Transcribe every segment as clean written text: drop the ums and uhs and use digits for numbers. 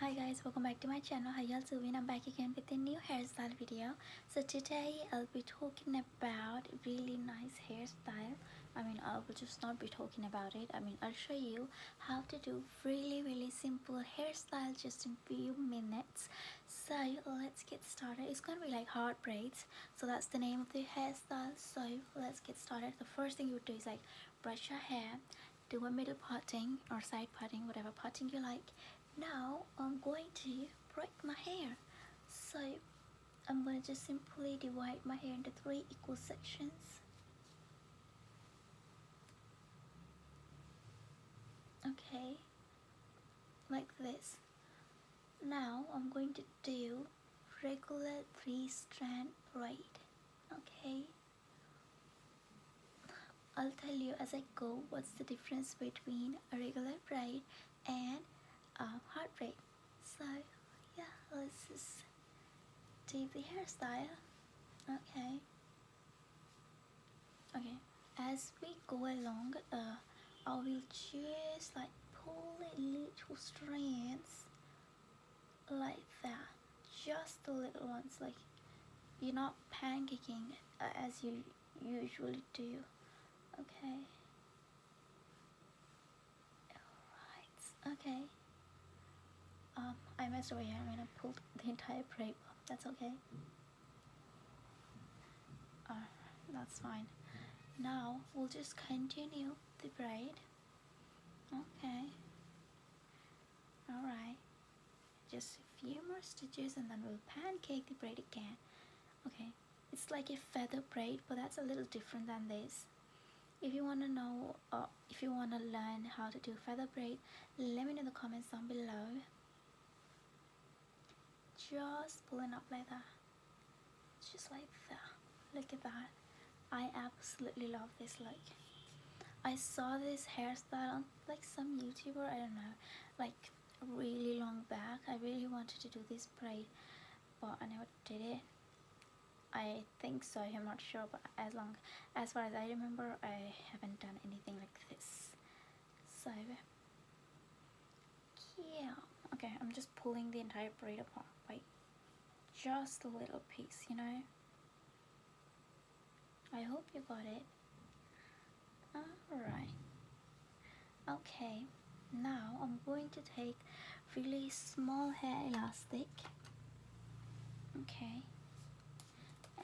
Hi guys, welcome back to my channel. How y'all doing? I'm back again with a new hairstyle video. So today I'll be talking about really nice hairstyle. I will just not be talking about it. I'll show you how to do really simple hairstyle just in few minutes. So let's get started. It's gonna be like hard braids. So that's the name of the hairstyle. So let's get started. The first thing you would do is like brush your hair, do a middle parting or side parting, whatever parting you like. Now I'm going to braid my hair. So I'm going to just simply divide my hair into 3 equal sections. Okay, like this. Now I'm going to do regular 3-strand braid. Okay, I'll tell you as I go what's the difference between a regular braid and a hard braid. So yeah, let's just do the hairstyle. Okay, as we go along, I will just like pull little strands like that, just the little ones, like you're not pancaking as you usually do. Okay, alright, okay. I messed over here. I pulled the entire braid. That's okay. That's fine. Now we'll just continue the braid. Okay, alright, just a few more stitches and then we'll pancake the braid again. Okay, it's like a feather braid, but that's a little different than this. If you want to know, if you want to learn how to do feather braid, let me know in the comments down below. Just pulling up like that, just like that. Look at that. I absolutely love this look. I saw this hairstyle on like some YouTuber, I don't know, like really long back. I really wanted to do this braid, but I never did it. I think so, I'm not sure, but as far as I remember, I haven't done anything like this. So yeah, okay, I'm just pulling the entire braid apart by just a little piece, you know. I hope you got it. Alright, okay, now I'm going to take really small hair elastic. Okay,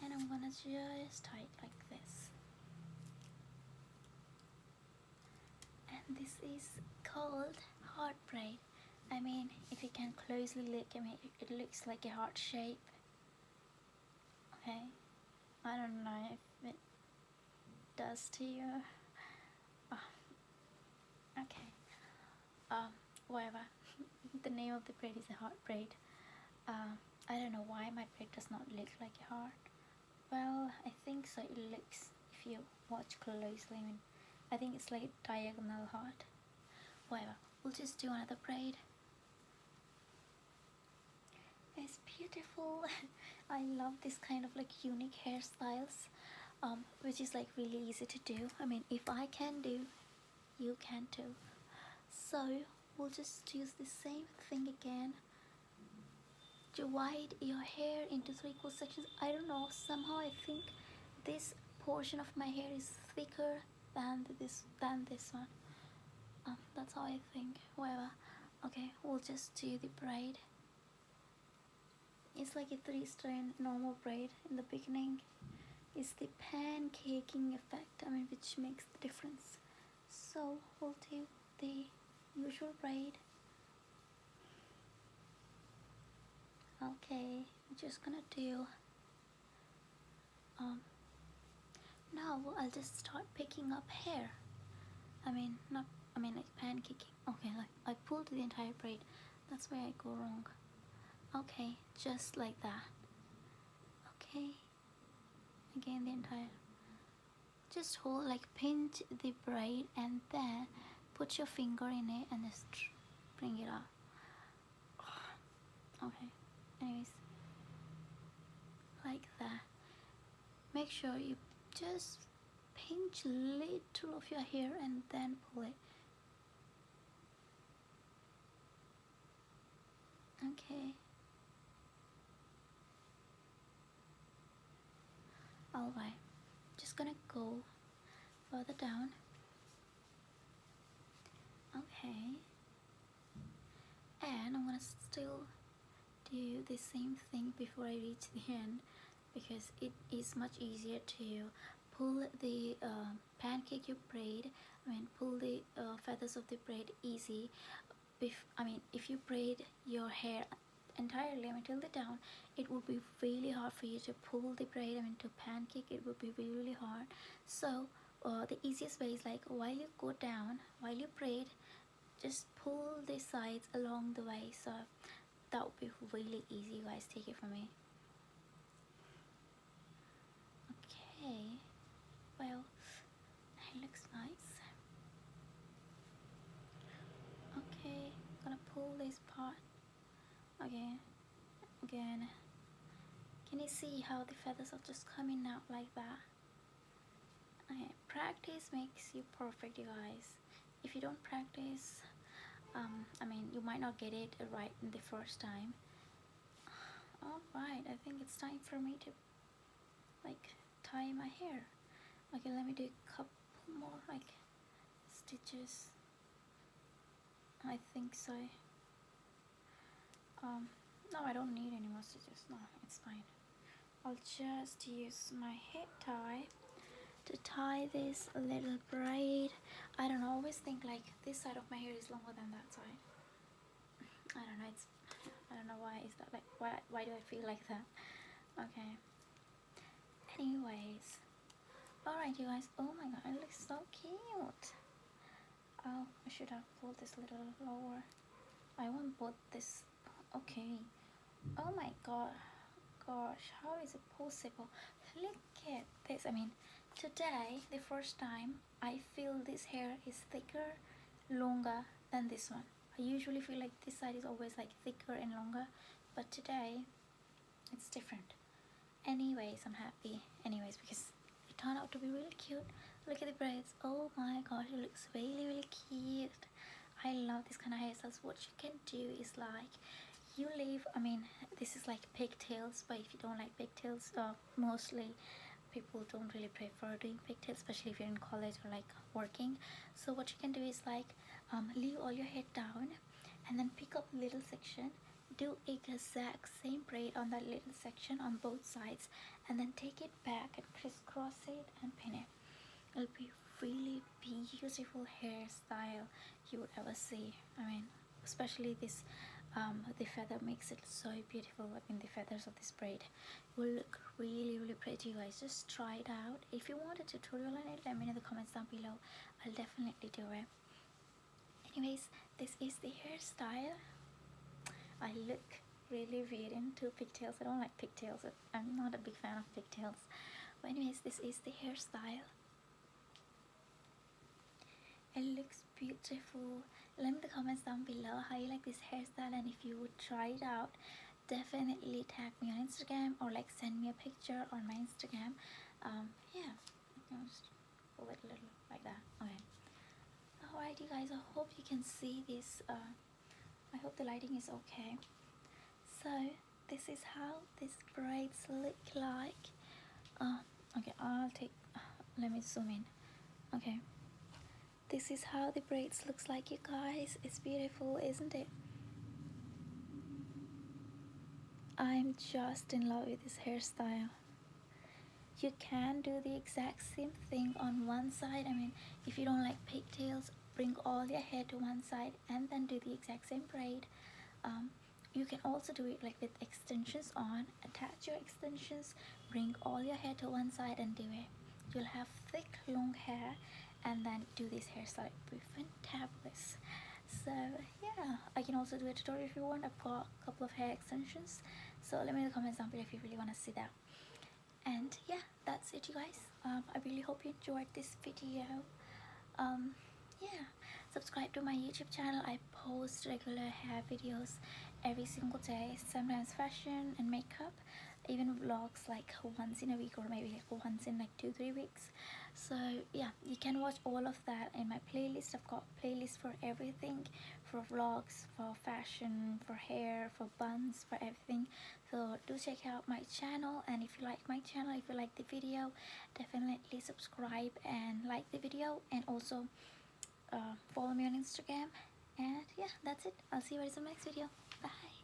and I'm gonna just tie it like this. And this is called heart braid. If you can closely look, it looks like a heart shape. Okay, I don't know if it does to you. Okay, whatever. The name of the braid is a heart braid. I don't know why my braid does not look like a heart. Well, I think so. It looks, if you watch closely, I think it's like a diagonal heart. Whatever, we'll just do another braid. It's beautiful. I love this kind of like unique hairstyles, which is like really easy to do. If I can do, you can too. So we'll just use the same thing again. Divide your hair into 3 equal sections. I don't know, somehow I think this portion of my hair is thicker than this one. That's how I think. Whatever. Okay, we'll just do the braid. It's like a 3-strand normal braid in the beginning. It's the pancaking effect, which makes the difference. So we'll do the usual braid. Okay, I'm just gonna do now I'll just start picking up hair. Like pancaking. Okay, like I pulled the entire braid. That's where I go wrong. Okay, just like that. Okay, again the entire. Just hold, like pinch the braid and then put your finger in it and just bring it up. Okay, anyways, like that. Make sure you just pinch little of your hair and then pull it. Okay. Alright. Just gonna go further down. Okay. And I'm gonna still do the same thing before I reach the end, because it is much easier to pull the pancake you braid. Pull the feathers of the braid easy. If you braid your hair entirely, till the down, it would be really hard for you to pull the braid. To pancake, it would be really, really hard. So the easiest way is like, while you go down, while you braid, just pull the sides along the way. So that would be really easy, guys. Take it from me. Okay, well, it looks nice. Okay, gonna pull this part. Okay, again, can you see how the feathers are just coming out like that? Okay, practice makes you perfect, you guys. If you don't practice, you might not get it right in the first time. Alright, I think it's time for me to tie my hair. Okay, let me do a couple more stitches. I think so. No, I don't need any more stitches. No, it's fine. I'll just use my hair tie to tie this little braid. I don't know, I always think like this side of my hair is longer than that side. I don't know, I don't know why is that, like, why do I feel like that? Okay, anyways, alright, you guys. Oh my god, it looks so cute. Oh, I should have pulled this a little lower. I won't put this. Okay. Oh my god, gosh, how is it possible? Look at this. Today, the first time, I feel this hair is thicker, longer than this one. I usually feel like this side is always like thicker and longer, but today it's different. Anyways, I'm happy anyways, because it turned out to be really cute. Look at the braids. Oh my gosh, it looks really, really cute. I love this kind of hairstyles. What you can do is like, you leave, this is like pigtails, but if you don't like pigtails, mostly people don't really prefer doing pigtails, especially if you're in college or like working. So what you can do is like, leave all your hair down and then pick up little section, do exact same braid on that little section on both sides, and then take it back and crisscross it and pin it. It'll be really beautiful hairstyle you would ever see. Especially this the feather makes it so beautiful. The feathers of this braid will look really, really pretty, guys. Just try it out. If you want a tutorial on it, let me know in the comments down below. I'll definitely do it. Anyways, this is the hairstyle. I look really weird into pigtails. I don't like pigtails. I'm not a big fan of pigtails. But anyways, this is the hairstyle. It looks beautiful. Let me in the comments down below how you like this hairstyle, and if you would try it out, definitely tag me on Instagram or like send me a picture on my Instagram. Yeah, I'll just pull it a little like that. Okay. Alright, you guys, I hope you can see this. I hope the lighting is okay. So this is how these braids look like. Okay, let me zoom in. Okay, this is how the braids looks like, you guys. It's beautiful, isn't it? I'm just in love with this hairstyle. You can do the exact same thing on one side. If you don't like pigtails, bring all your hair to one side and then do the exact same braid. You can also do it like with extensions on. Attach your extensions, bring all your hair to one side and do it. You'll have thick long hair, and then do this hairstyle. It will be fantabulous. So yeah, I can also do a tutorial if you want. I've got a couple of hair extensions, so let me know in the comments down below if you really want to see that. And yeah, that's it, you guys. I really hope you enjoyed this video. Yeah, subscribe to my YouTube channel. I post regular hair videos every single day, sometimes fashion and makeup, even vlogs like once in a week, or maybe like once in like 2-3 weeks. So yeah, you can watch all of that in my playlist. I've got playlists for everything, for vlogs, for fashion, for hair, for buns, for everything. So do check out my channel, and if you like my channel, if you like the video, definitely subscribe and like the video, and also follow me on Instagram. And yeah, that's it. I'll see you guys in the next video. Bye.